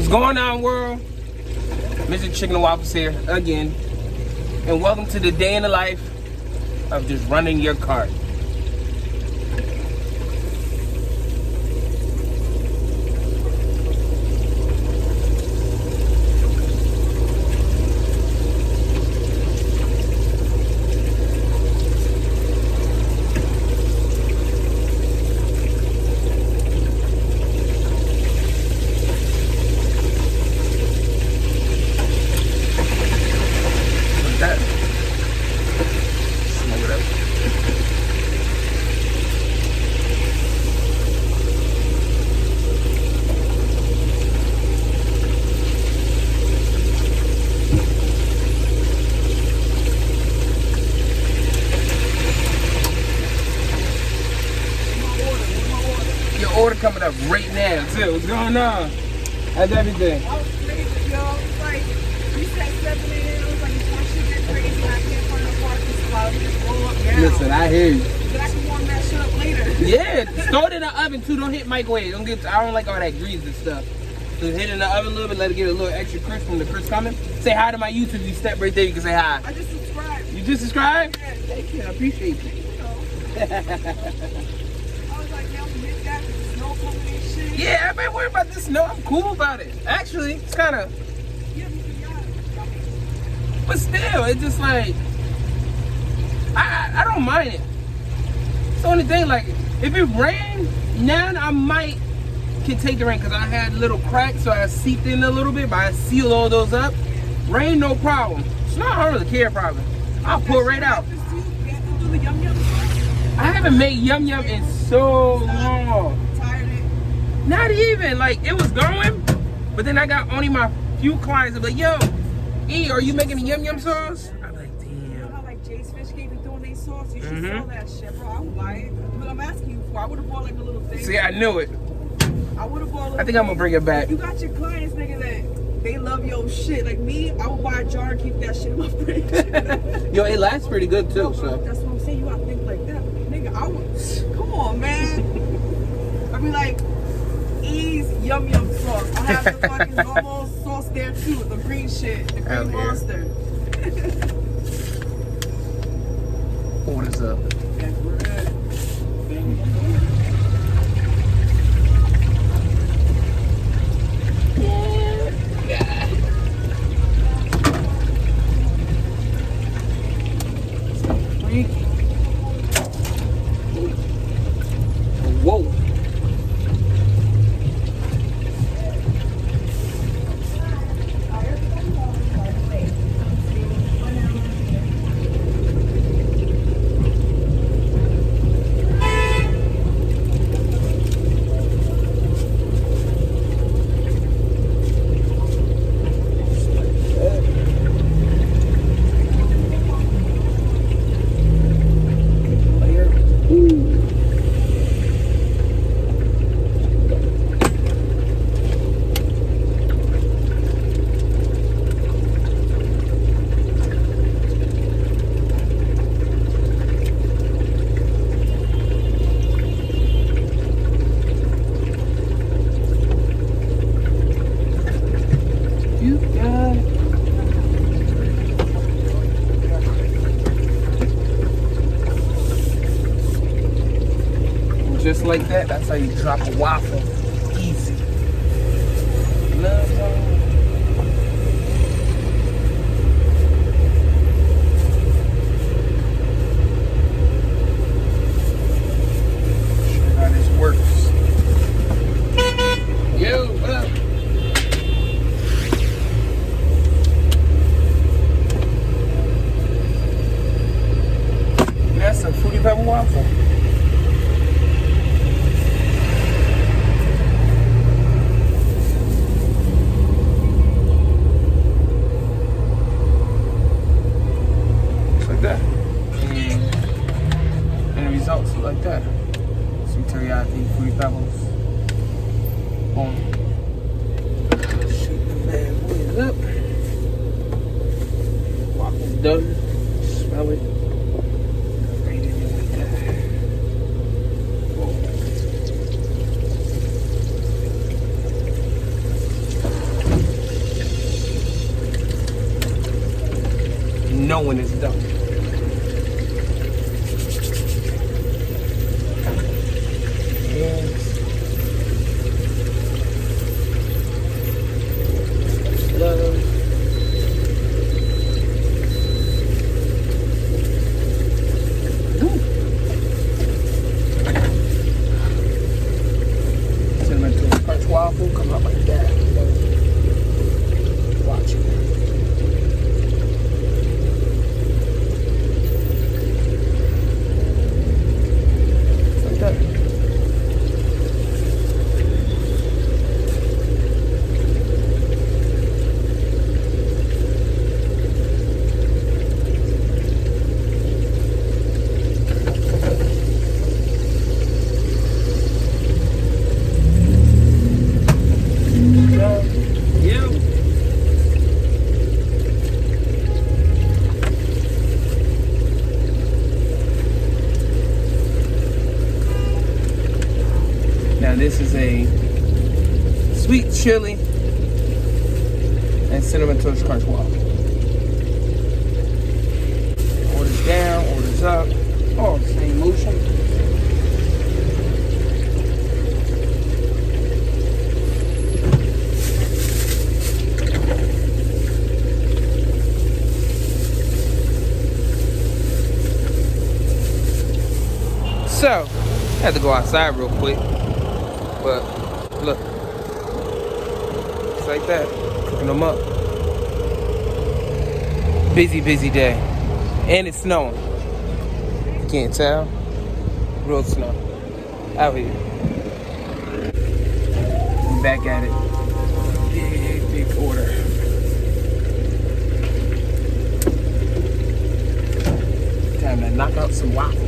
What's going on, world? Mr.Chicken And Waffles here again, and welcome to the day in the life of just running your cart. Order coming up right now too. What's going on? How's everything? I was crazy, yo. It's like, you said 7 a.m. It was like, my shit get crazy and I can't find no parking spot. We just roll up now. Listen, I hear you. But I can warm that shit up later. Yeah, throw it in the oven too. Don't hit microwave. I don't like all that grease and stuff. So hit it in the oven a little bit, let it get a little extra crisp from the crisp coming. Say hi to my YouTube. You step right there, you can say hi. I just subscribed. You just subscribed? Yeah. Thank you, I appreciate you. I was like, yeah, I'm gonna hit that. There's snow coming and shit. Yeah, everybody worry about this snow. I'm cool about it. Actually, it's kind of, Yeah, but still, it's just like, I don't mind it. It's the only thing, like, if it rain, now I can take the rain, because I had little cracks, so I seeped in a little bit, but I sealed all those up. Rain, no problem. Snow, I don't really care, probably. I'll pull it right out. I haven't made yum yum in so long. Tired of it. Not even, like, it was going, but then I got only my few clients that be like, yo, E, are you making a yum yum sauce? I'm like, You know damn. how like Jay's Fish Cake is doing their sauce? You should sell that shit, bro. I would buy it. But I'm asking you for. I would have bought like a little thing. See, I knew it. I would have bought a little I think I'm gonna bring it back. You got your clients, nigga, that they love your shit. Like me, I would buy a jar and keep that shit in my fridge. Yo, it lasts pretty good too, No, so. that's what I'm saying. You gotta think like that. Nigga, I would. Come on, man. I be like, E's yum yum sauce. I have the fucking normal sauce there too. The green shit. The Hell green yeah. monster. What is up? That's right. Whoa. You got it. Just like that, that's how you drop a waffle. Easy. Love song. Show how this works. Yo, what up? That's a fruity pebble waffle. Like that. And the results look like that. Sweet teriyaki, fruity pebbles. Boom. Shoot the bad boys up. Waffles done. Smell it. Right in there like that. Boom. know when it's done. Eggs. Love. Cinnamon toast crunch waffle come out like that. Watch it. Like that. Yeah. Now this is a sweet chili and cinnamon toast crunch waffle. Orders down, orders up. Oh, same motion. So, I had to go outside real quick, but look, it's like that, cooking them up. Busy, busy day, and it's snowing. You can't tell, real snow out here. I'm back at it. Big, big order. Time to knock out some waffles.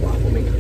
Waffle maker.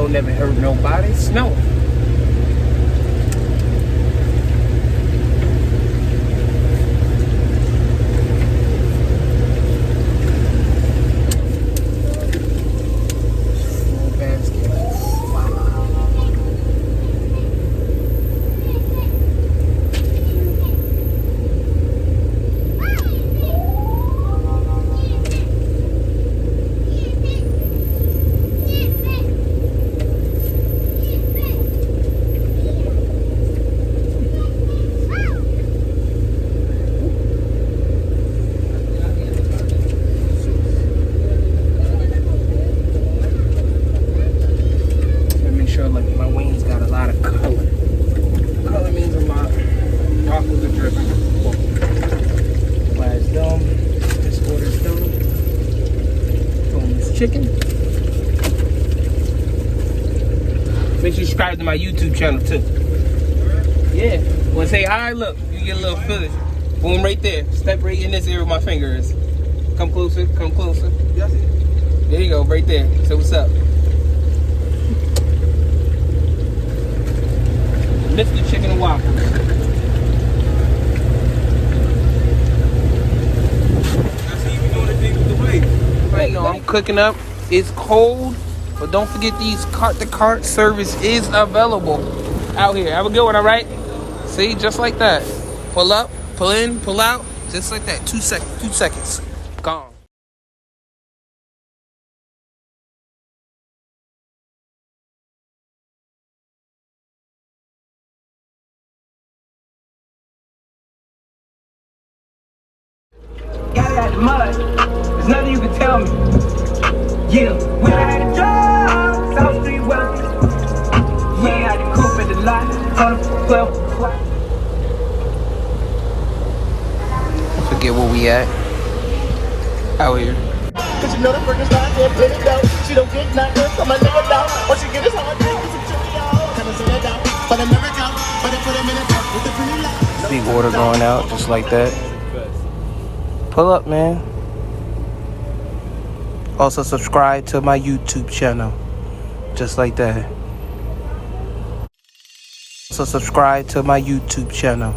Never hurt nobody. Snow. Full basket. Wow. Like my wings got a lot of color. Color means a lot. Waffles are dripping. Last dome. This order's done. Boneless chicken. Make sure you subscribe to my YouTube channel too. Yeah. Wanna say hi? Look, you get a little finish. Boom, right there. Step right in this area where my finger is. Come closer. Come closer. There you go, right there. So what's up? Mr.Chicken And Waffles. I see you doing the thing with the weight. Right now I'm cooking up. It's cold, but don't forget these cart-to-cart service is available out here. Have a good one, all right? See, just like that. Pull up, pull in, pull out, just like that. 2 seconds. 2 seconds. Gone. Got out the mud. There's nothing you can tell me. Yeah, we had a job, South Street wealthy. We ain't had to coop in the lot, 12. Forget where we at. Out here. Cause you know the burgers not there, put it down. She don't get nothing from a nigga down. All she get is hard dick with some Cheerios. Kinda sit it down, but I never count. But I put him in a cup with the pretty light. Big order going out, just like that. Pull up, man. Also subscribe to my YouTube channel, just like that. So subscribe to my YouTube channel.